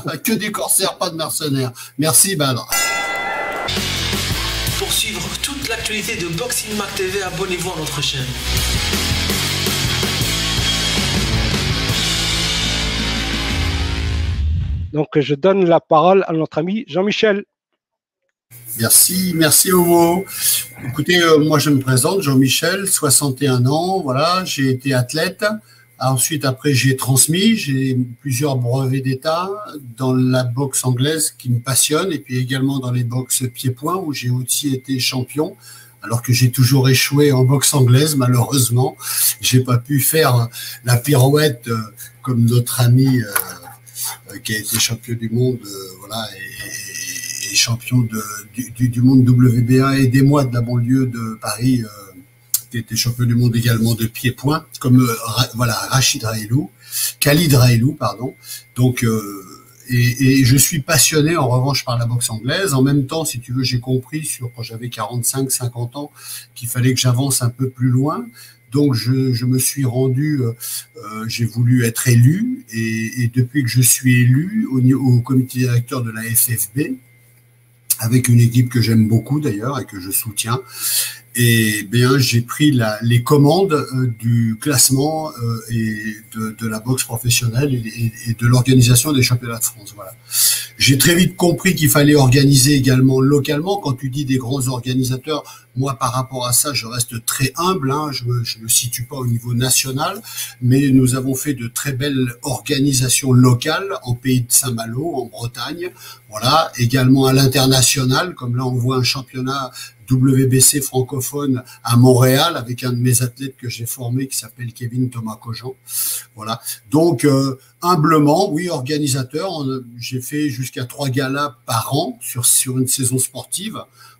Que des corsaires, pas de mercenaires. Merci Badr. Pour suivre toute l'actualité de Boxing Mag TV, abonnez-vous à notre chaîne. Donc, je donne la parole à notre ami Jean-Michel. Merci Ovo. Écoutez, moi je me présente, Jean-Michel, 61 ans, voilà, j'ai été athlète. Ensuite, après, j'ai transmis, j'ai plusieurs brevets d'État dans la boxe anglaise qui me passionne, et puis également dans les boxes pieds-poings où j'ai aussi été champion, alors que j'ai toujours échoué en boxe anglaise, malheureusement. J'ai pas pu faire la pirouette comme notre ami qui a été champion du monde, voilà, et champion du monde WBA, aidez-moi, de la banlieue de Paris, qui était champion du monde également de pied-point, comme voilà, Khalid Railou, pardon. Donc, et je suis passionné en revanche par la boxe anglaise. En même temps, si tu veux, j'ai compris quand j'avais 45-50 ans qu'il fallait que j'avance un peu plus loin. Donc, je me suis rendu, j'ai voulu être élu, et depuis que je suis élu au comité directeur de la FFB, avec une équipe que j'aime beaucoup d'ailleurs et que je soutiens, et bien j'ai pris les commandes du classement et de la boxe professionnelle et de l'organisation des championnats de France. Voilà. J'ai très vite compris qu'il fallait organiser également localement. Quand tu dis des grands organisateurs, moi par rapport à ça, je reste très humble, hein, je me situe pas au niveau national, mais nous avons fait de très belles organisations locales en pays de Saint-Malo, en Bretagne, voilà, également à l'international, comme là on voit un championnat WBC francophone à Montréal avec un de mes athlètes que j'ai formé qui s'appelle Kevin Thomas Cogent. Voilà. Donc humblement, oui, organisateur, j'ai fait jusqu'à 3 galas par an sur une saison sportive.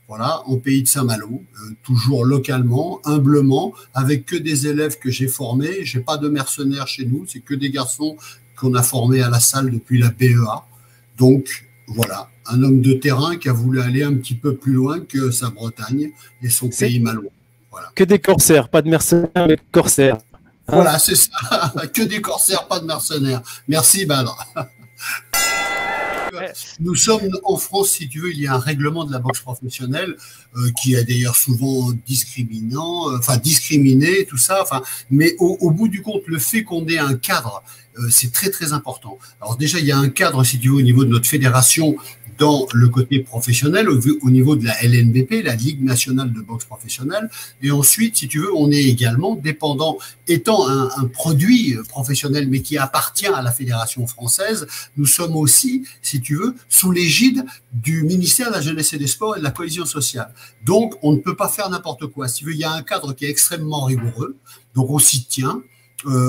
Voilà, en pays de Saint-Malo, toujours localement, humblement, avec que des élèves que j'ai formés. J'ai pas de mercenaires chez nous, c'est que des garçons qu'on a formés à la salle depuis la BEA. Donc voilà, un homme de terrain qui a voulu aller un petit peu plus loin que sa Bretagne et son pays malouin. Voilà. Que des corsaires, pas de mercenaires, mais corsaires. Hein, voilà, c'est ça. Que des corsaires, pas de mercenaires. Merci Badr. Nous sommes en France, si tu veux, il y a un règlement de la boxe professionnelle qui est d'ailleurs souvent discriminant, discriminé, tout ça. Mais au bout du compte, le fait qu'on ait un cadre, c'est très très important. Alors déjà, il y a un cadre, si tu veux, au niveau de notre fédération, dans le côté professionnel, au niveau de la LNBP, la Ligue nationale de boxe professionnelle. Et ensuite, si tu veux, on est également dépendant, étant un produit professionnel, mais qui appartient à la Fédération française, nous sommes aussi, si tu veux, sous l'égide du ministère de la Jeunesse et des Sports et de la Cohésion sociale. Donc, on ne peut pas faire n'importe quoi. Si tu veux, il y a un cadre qui est extrêmement rigoureux, donc on s'y tient.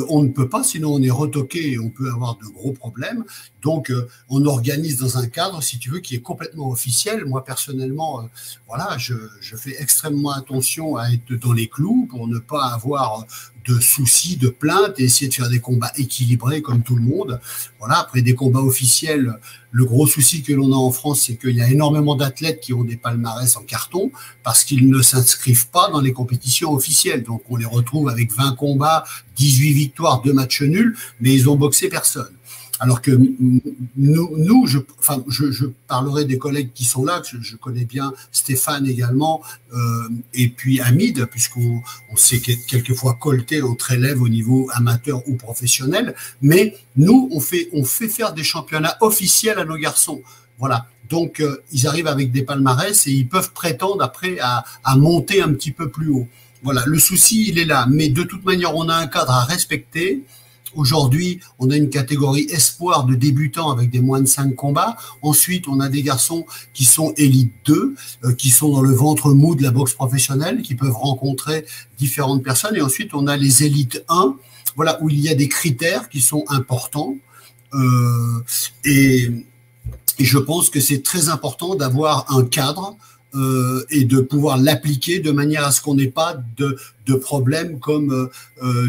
On ne peut pas, sinon on est retoqué et on peut avoir de gros problèmes. Donc, on organise dans un cadre, si tu veux, qui est complètement officiel. Moi, personnellement, voilà, je fais extrêmement attention à être dans les clous pour ne pas avoir de soucis, de plaintes et essayer de faire des combats équilibrés comme tout le monde. Voilà, après des combats officiels, le gros souci que l'on a en France, c'est qu'il y a énormément d'athlètes qui ont des palmarès en carton parce qu'ils ne s'inscrivent pas dans les compétitions officielles. Donc, on les retrouve avec 20 combats, 18 victoires, 2 matchs nuls, mais ils ont boxé personne. Alors que nous, je parlerai des collègues qui sont là, que je connais bien Stéphane également, et puis Hamid, puisqu'on s'est quelquefois colté entre élèves au niveau amateur ou professionnel, mais nous, on fait faire des championnats officiels à nos garçons. Voilà. Donc, ils arrivent avec des palmarès et ils peuvent prétendre après à monter un petit peu plus haut. Voilà. Le souci, il est là. Mais de toute manière, on a un cadre à respecter. Aujourd'hui, on a une catégorie espoir de débutants avec des moins de 5 combats. Ensuite, on a des garçons qui sont élite 2, qui sont dans le ventre mou de la boxe professionnelle, qui peuvent rencontrer différentes personnes. Et ensuite, on a les élites 1, voilà, où il y a des critères qui sont importants. Et je pense que c'est très important d'avoir un cadre et de pouvoir l'appliquer de manière à ce qu'on n'ait pas de problèmes comme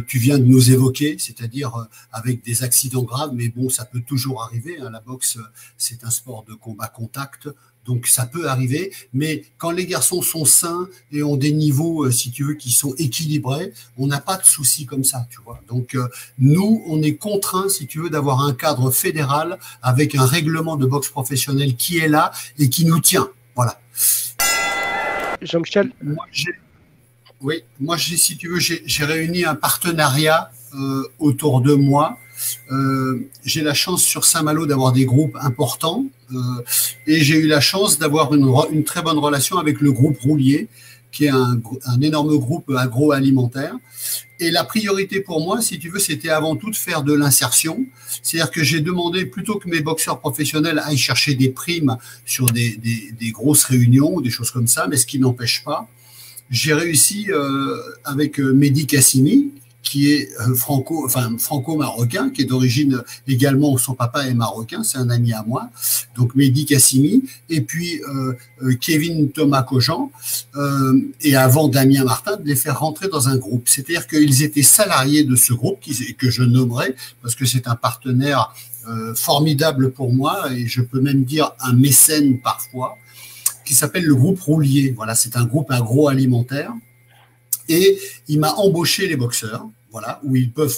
tu viens de nous évoquer, c'est-à-dire avec des accidents graves, mais bon, ça peut toujours arriver, hein, la boxe, c'est un sport de combat contact, donc ça peut arriver, mais quand les garçons sont sains et ont des niveaux, si tu veux, qui sont équilibrés, on n'a pas de soucis comme ça, tu vois. Donc nous, on est contraints, si tu veux, d'avoir un cadre fédéral avec un règlement de boxe professionnelle qui est là et qui nous tient. Voilà. Jean-Michel. Moi, si tu veux, j'ai réuni un partenariat autour de moi. J'ai la chance sur Saint-Malo d'avoir des groupes importants et j'ai eu la chance d'avoir une très bonne relation avec le groupe Roulier, qui est un énorme groupe agroalimentaire. Et la priorité pour moi, si tu veux, c'était avant tout de faire de l'insertion. C'est-à-dire que j'ai demandé, plutôt que mes boxeurs professionnels aillent chercher des primes sur des grosses réunions ou des choses comme ça, mais ce qui n'empêche pas, j'ai réussi avec Mehdi Kassimi, qui est franco-marocain, qui est d'origine également, son papa est marocain, c'est un ami à moi, donc Mehdi Kassimi, et puis Kevin Thomas Cogent, et avant Damien Martin, de les faire rentrer dans un groupe. C'est-à-dire qu'ils étaient salariés de ce groupe, que je nommerai, parce que c'est un partenaire formidable pour moi, et je peux même dire un mécène parfois, qui s'appelle le groupe Roulier. Voilà, c'est un groupe agroalimentaire. Et il m'a embauché les boxeurs, voilà, où ils peuvent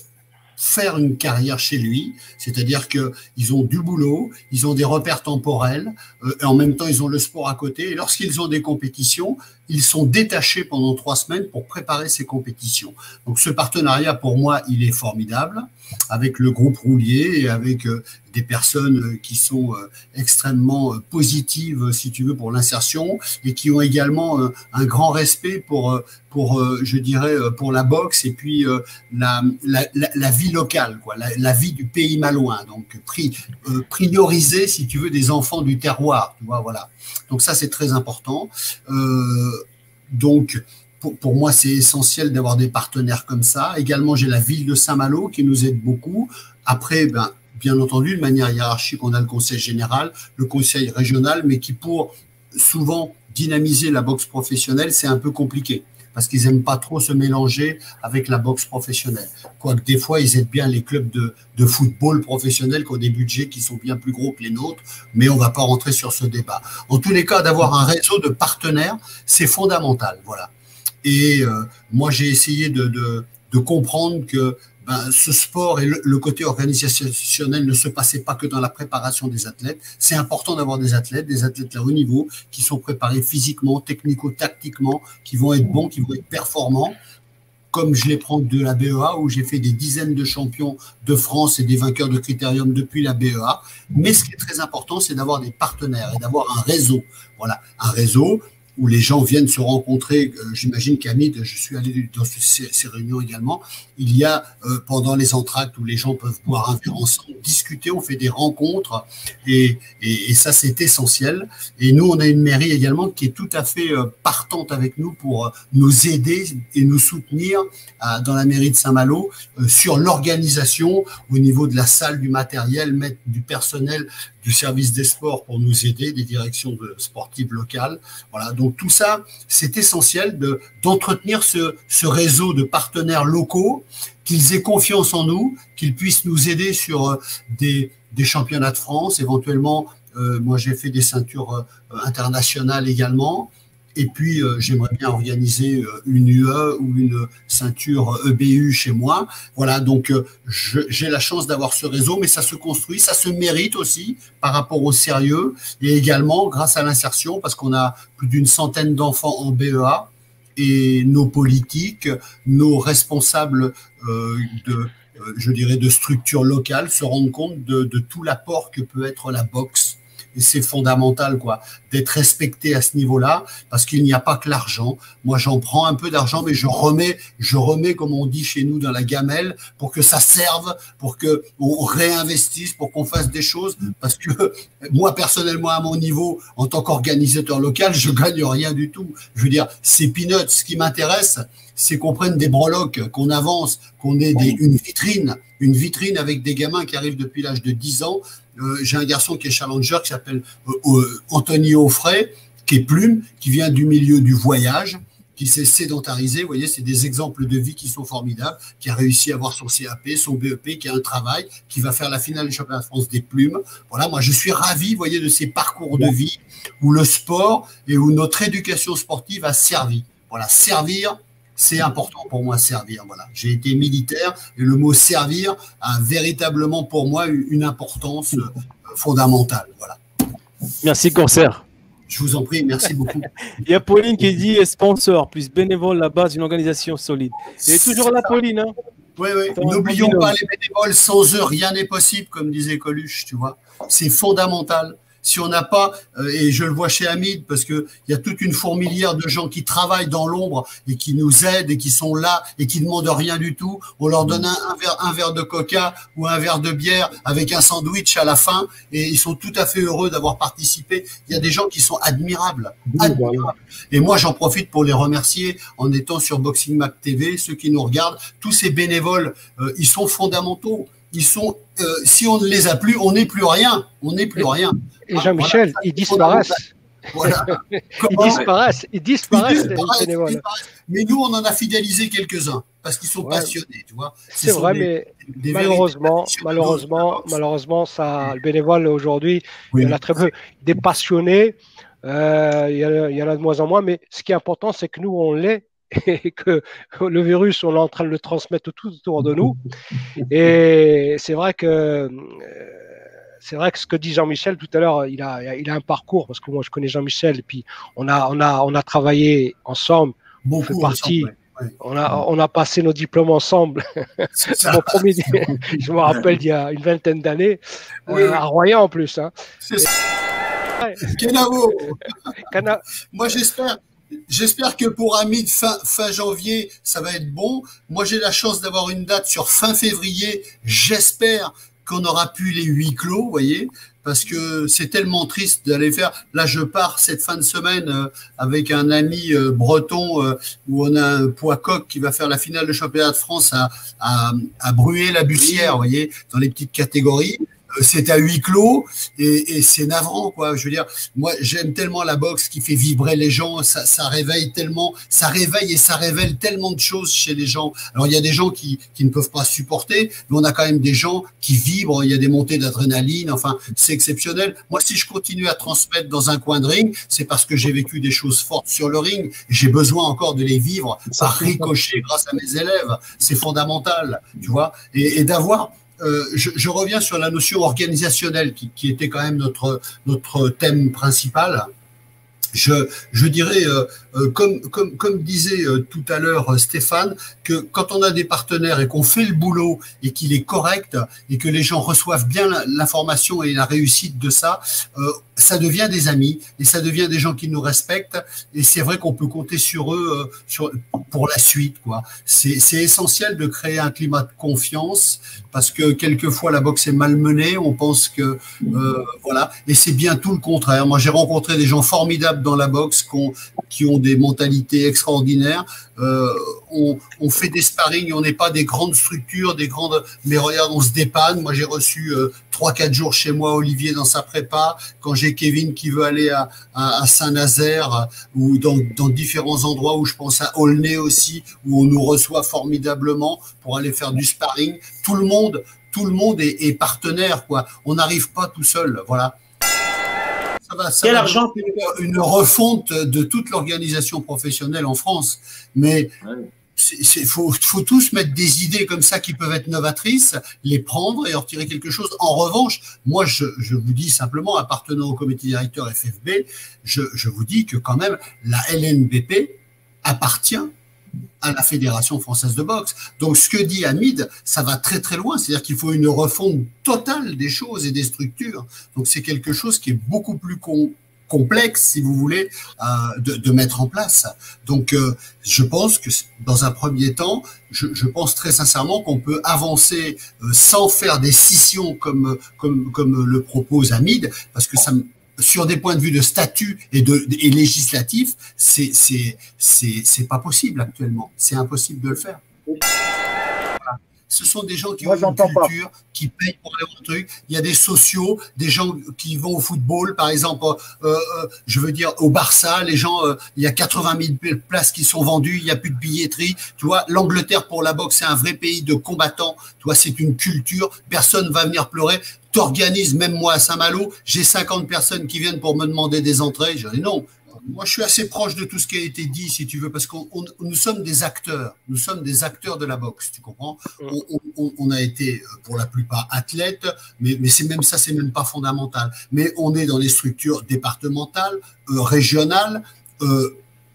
faire une carrière chez lui, c'est-à-dire qu'ils ont du boulot, ils ont des repères temporels, et en même temps ils ont le sport à côté, et lorsqu'ils ont des compétitions, ils sont détachés pendant 3 semaines pour préparer ces compétitions. Donc ce partenariat, pour moi, il est formidable, avec le groupe Roulier et avec des personnes qui sont extrêmement positives, si tu veux, pour l'insertion, et qui ont également un grand respect pour je dirais, pour la boxe et puis la vie locale, quoi, la vie du pays malouin. Donc prioriser, si tu veux, des enfants du terroir, tu vois, voilà. Donc ça, c'est très important. Donc, pour moi, c'est essentiel d'avoir des partenaires comme ça. Également, j'ai la ville de Saint-Malo qui nous aide beaucoup. Après, bien entendu, de manière hiérarchique, on a le conseil général, le conseil régional, mais qui, pour souvent dynamiser la boxe professionnelle, c'est un peu compliqué, parce qu'ils n'aiment pas trop se mélanger avec la boxe professionnelle. Quoique des fois, ils aident bien les clubs de football professionnel qui ont des budgets qui sont bien plus gros que les nôtres, mais on ne va pas rentrer sur ce débat. En tous les cas, d'avoir un réseau de partenaires, c'est fondamental. Voilà. Et moi, j'ai essayé de comprendre que ce sport et le côté organisationnel ne se passait pas que dans la préparation des athlètes. C'est important d'avoir des athlètes à haut niveau, qui sont préparés physiquement, technico-tactiquement, qui vont être bons, qui vont être performants, comme je les prends de la BEA, où j'ai fait des dizaines de champions de France et des vainqueurs de critérium depuis la BEA. Mais ce qui est très important, c'est d'avoir des partenaires et d'avoir un réseau. Voilà, un réseau où les gens viennent se rencontrer. J'imagine qu'Hamid, je suis allé dans ces réunions également, il y a pendant les entractes où les gens peuvent boire un verre ensemble, discuter, on fait des rencontres, et ça, c'est essentiel. Et nous, on a une mairie également qui est tout à fait partante avec nous pour nous aider et nous soutenir dans la mairie de Saint-Malo sur l'organisation au niveau de la salle, du matériel, mettre du personnel du service des sports pour nous aider, des directions sportives locales. Voilà, donc tout ça, c'est essentiel d'entretenir ce réseau de partenaires locaux, qu'ils aient confiance en nous, qu'ils puissent nous aider sur des championnats de France, éventuellement. Moi, j'ai fait des ceintures internationales également. Et puis, j'aimerais bien organiser une UE ou une ceinture EBU chez moi. Voilà, donc j'ai la chance d'avoir ce réseau, mais ça se construit, ça se mérite aussi par rapport au sérieux, et également grâce à l'insertion, parce qu'on a plus d'une centaine d'enfants en BEA, et nos politiques, nos responsables je dirais, de structures locales se rendent compte de tout l'apport que peut être la boxe. Et c'est fondamental, quoi, d'être respecté à ce niveau-là, parce qu'il n'y a pas que l'argent. Moi, j'en prends un peu d'argent, mais je remets, comme on dit chez nous, dans la gamelle, pour que ça serve, pour que on réinvestisse, pour qu'on fasse des choses. Parce que moi, personnellement, à mon niveau, en tant qu'organisateur local, je gagne rien du tout. Je veux dire, c'est peanuts. Ce qui m'intéresse, c'est qu'on prenne des breloques, qu'on avance, qu'on ait une vitrine avec des gamins qui arrivent depuis l'âge de 10 ans. J'ai un garçon qui est challenger, qui s'appelle Anthony Offray, qui est Plume, qui vient du milieu du voyage, qui s'est sédentarisé. Vous voyez, c'est des exemples de vie qui sont formidables, qui a réussi à avoir son CAP, son BEP, qui a un travail, qui va faire la finale du championnat de France des plumes. Voilà, moi, je suis ravi, vous voyez, de ces parcours de vie où le sport et où notre éducation sportive a servi. Voilà, servir, c'est important pour moi, servir. Voilà, j'ai été militaire et le mot servir a véritablement pour moi une importance fondamentale. Voilà. Merci, Corsaire. Je vous en prie, merci beaucoup. Il y a Pauline qui dit sponsor plus bénévole, la base d'une organisation solide. C'est toujours là, Pauline. Hein, oui, oui. N'oublions pas les bénévoles. Sans eux, rien n'est possible, comme disait Coluche, tu vois. C'est fondamental. Si on n'a pas, et je le vois chez Hamid, parce que il y a toute une fourmilière de gens qui travaillent dans l'ombre et qui nous aident et qui sont là et qui demandent rien du tout. On leur donne un verre de coca ou un verre de bière avec un sandwich à la fin et ils sont tout à fait heureux d'avoir participé. Il y a des gens qui sont admirables. Admirables. Et moi, j'en profite pour les remercier en étant sur Boxing Mac TV, ceux qui nous regardent, tous ces bénévoles, ils sont fondamentaux. Ils sont, si on ne les a plus, on n'est plus rien. On n'est plus rien. Et Jean-Michel, voilà, ils disparaissent. Voilà. Ils disparaissent, les bénévoles. Mais nous, on en a fidélisé quelques-uns parce qu'ils sont passionnés, tu vois. C'est vrai, mais malheureusement, ça, le bénévole aujourd'hui, il y en a très peu. Des passionnés, il y en a de moins en moins, mais ce qui est important, c'est que nous, on l'est. Et que le virus, on est en train de le transmettre tout autour de nous. Et c'est vrai que ce que dit Jean-Michel tout à l'heure, il a un parcours, parce que moi je connais Jean-Michel, et puis on a travaillé ensemble, beaucoup on fait partie. Ensemble, ouais. On a passé nos diplômes ensemble. Je me rappelle il y a une vingtaine d'années, à Royan en plus. Hein. C'est ça. Kenavo. Moi J'espère que pour Hamid, fin janvier, ça va être bon. Moi, j'ai la chance d'avoir une date sur fin février. J'espère qu'on aura pu les huis clos, vous voyez, parce que c'est tellement triste d'aller faire. Là, je pars cette fin de semaine avec un ami breton où on a un poids coq qui va faire la finale de championnat de France à Bruay-la-Bussière, vous voyez, dans les petites catégories. C'est à huis clos et c'est navrant, quoi. Je veux dire, moi, j'aime tellement la boxe qui fait vibrer les gens, ça réveille tellement, ça réveille et ça révèle tellement de choses chez les gens. Alors, il y a des gens qui ne peuvent pas supporter, mais on a quand même des gens qui vibrent, il y a des montées d'adrénaline, enfin, c'est exceptionnel. Moi, si je continue à transmettre dans un coin de ring, c'est parce que j'ai vécu des choses fortes sur le ring, j'ai besoin encore de les vivre par ricochet grâce à mes élèves. C'est fondamental, tu vois, et d'avoir je reviens sur la notion organisationnelle qui était quand même notre thème principal. Je dirais, comme disait tout à l'heure Stéphane, que quand on a des partenaires et qu'on fait le boulot et qu'il est correct et que les gens reçoivent bien l'information et la réussite de ça, ça devient des amis et ça devient des gens qui nous respectent et c'est vrai qu'on peut compter sur eux pour la suite, quoi. C'est essentiel de créer un climat de confiance parce que quelquefois la boxe est malmenée, on pense que voilà, et c'est bien tout le contraire. Moi, j'ai rencontré des gens formidables dans la boxe qui ont des mentalités extraordinaires. On fait des sparring, on n'est pas des grandes structures, mais regarde, on se dépanne. Moi, j'ai reçu 3-4 jours chez moi Olivier dans sa prépa. Quand j'ai Kevin qui veut aller à Saint-Nazaire ou dans différents endroits où je pense à Aulnay aussi, où on nous reçoit formidablement pour aller faire du sparring. Tout le monde est partenaire, quoi. On n'arrive pas tout seul, voilà. Ça va une refonte de toute l'organisation professionnelle en France. Mais faut tous mettre des idées comme ça qui peuvent être novatrices, les prendre et en retirer quelque chose. En revanche, moi, je vous dis simplement, appartenant au comité directeur FFB, je vous dis que quand même, la LNBP appartient à la Fédération française de boxe. Donc, ce que dit Hamid, ça va très très loin. C'est-à-dire qu'il faut une refonte totale des choses et des structures. Donc, c'est quelque chose qui est beaucoup plus complexe, si vous voulez, de mettre en place. Donc, je pense que dans un premier temps, je pense très sincèrement qu'on peut avancer sans faire des scissions comme le propose Hamid, parce que sur des points de vue de statut et législatif, c'est pas possible actuellement. C'est impossible de le faire. Voilà. ce sont des gens qui Moi, ont une j'entends pas. culture, qui payent pour aller au truc. Il y a des sociaux, des gens qui vont au football, par exemple, je veux dire, au Barça, les gens, il y a 80 000 places qui sont vendues, il n'y a plus de billetterie. Tu vois, l'Angleterre pour la boxe, c'est un vrai pays de combattants. Tu vois, c'est une culture. Personne va venir pleurer. T'organises, même moi à Saint-Malo, j'ai 50 personnes qui viennent pour me demander des entrées. Je dis non. Moi, je suis assez proche de tout ce qui a été dit, si tu veux, parce qu'on nous sommes des acteurs. Nous sommes des acteurs de la boxe, tu comprends? On a été, pour la plupart, athlètes, mais c'est même ça, c'est même pas fondamental. Mais on est dans les structures départementales, régionales,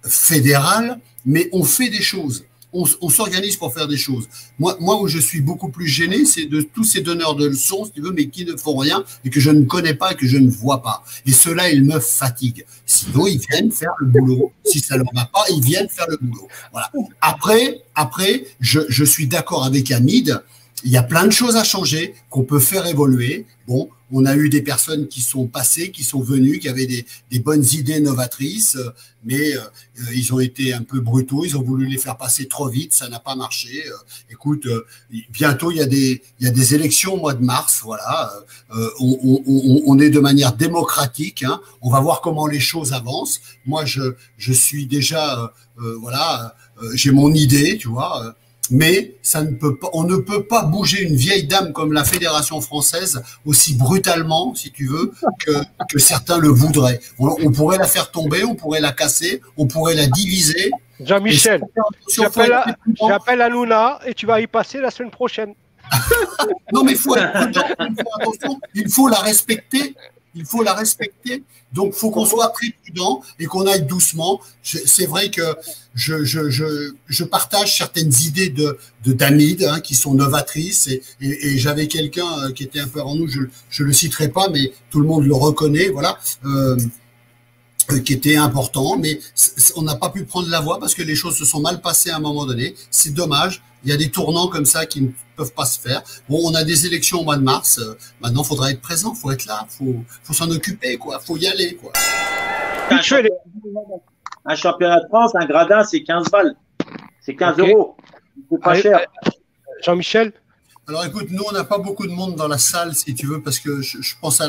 fédérales, mais on fait des choses. On s'organise pour faire des choses. Moi, où je suis beaucoup plus gêné, c'est de tous ces donneurs de leçons, si tu veux, mais qui ne font rien et que je ne connais pas et que je ne vois pas. Et ceux-là, ils me fatiguent. Sinon, ils viennent faire le boulot. Si ça leur va pas, ils viennent faire le boulot. Voilà. Après, je suis d'accord avec Hamid. Il y a plein de choses à changer, qu'on peut faire évoluer. Bon, on a eu des personnes qui sont passées, qui sont venues, qui avaient des bonnes idées novatrices, mais ils ont été un peu brutaux, ils ont voulu les faire passer trop vite, ça n'a pas marché. Écoute, bientôt il y a des élections au mois de mars, voilà. On est de manière démocratique, hein. On va voir comment les choses avancent. Moi, je suis déjà, voilà, j'ai mon idée, tu vois. Mais ça ne peut pas, on ne peut pas bouger une vieille dame comme la Fédération française aussi brutalement, si tu veux, que certains le voudraient. On pourrait la faire tomber, on pourrait la casser, on pourrait la diviser. Jean-Michel, j'appelle Hanouna et tu vas y passer la semaine prochaine. Non, mais il faut être prudent, attention, il faut la respecter. Il faut la respecter. Donc, il faut qu'on soit très prudent et qu'on aille doucement. C'est vrai que je partage certaines idées d'Hamid, hein, qui sont novatrices. Et j'avais quelqu'un qui était un peu avant nous, je le citerai pas, mais tout le monde le reconnaît, voilà, qui était important. Mais on n'a pas pu prendre la voie parce que les choses se sont mal passées à un moment donné. C'est dommage. Il y a des tournants comme ça qui ne peuvent pas se faire. Bon, on a des élections au mois de mars. Maintenant, il faudra être présent, il faut être là, faut s'en occuper, quoi. Faut y aller, quoi. Un championnat de France, un gradin, c'est 15 balles. C'est 15 euros. C'est pas cher. Jean-Michel? Alors écoute, nous on n'a pas beaucoup de monde dans la salle si tu veux parce que je pense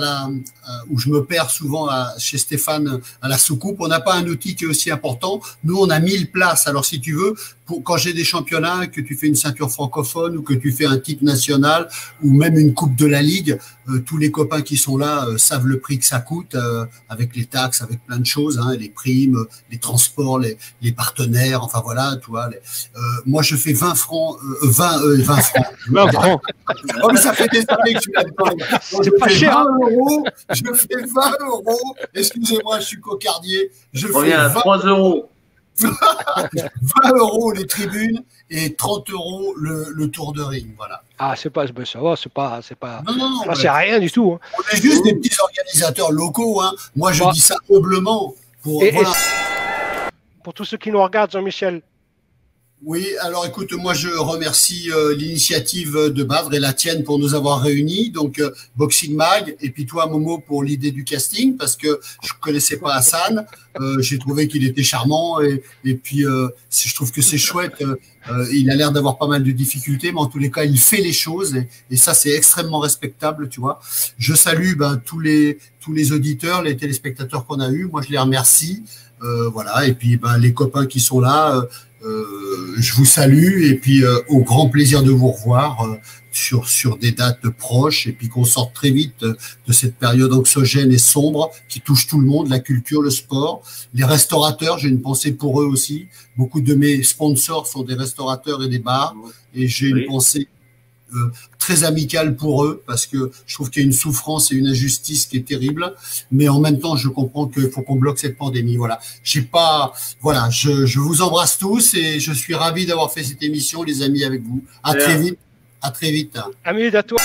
où je me perds souvent chez Stéphane à la soucoupe. On n'a pas un outil qui est aussi important. Nous on a 1000 places. Alors si tu veux, quand j'ai des championnats, que tu fais une ceinture francophone ou que tu fais un titre national ou même une coupe de la Ligue, tous les copains qui sont là savent le prix que ça coûte avec les taxes, avec plein de choses, hein, les primes, les transports, les partenaires, enfin voilà, tu vois. Moi je fais 20 francs, 20 francs. 20 francs. Oh, mais ça fait des années que je suis là-dedans. C'est pas cher. Je fais 20 euros. Excusez-moi, je suis cocardier. Je On fais à 3 euros. 20 euros les tribunes et 30 euros le tour de ring. Voilà. Ah, ça va, c'est pas. Non, c'est rien du tout. Hein. On est juste des petits organisateurs locaux. Hein. Moi, je dis ça humblement. Pour tous ceux qui nous regardent, Jean-Michel. Oui, alors écoute, moi je remercie l'initiative de Bavre et la tienne pour nous avoir réunis, donc Boxing Mag, et puis toi Momo pour l'idée du casting, parce que je connaissais pas Hassan, j'ai trouvé qu'il était charmant, et puis je trouve que c'est chouette, il a l'air d'avoir pas mal de difficultés, mais en tous les cas il fait les choses, et ça c'est extrêmement respectable, tu vois. Je salue tous les auditeurs, les téléspectateurs qu'on a eus, moi je les remercie, voilà, et puis les copains qui sont là, je vous salue et puis au grand plaisir de vous revoir sur des dates proches et puis qu'on sorte très vite de cette période anxiogène et sombre qui touche tout le monde, la culture, le sport, les restaurateurs, j'ai une pensée pour eux aussi. Beaucoup de mes sponsors sont des restaurateurs et des bars et j'ai une pensée très amicale pour eux parce que je trouve qu'il y a une souffrance et une injustice qui est terrible, mais en même temps je comprends qu'il faut qu'on bloque cette pandémie. Voilà, voilà, je vous embrasse tous et je suis ravi d'avoir fait cette émission, les amis, avec vous. À très vite. Hamid, à toi.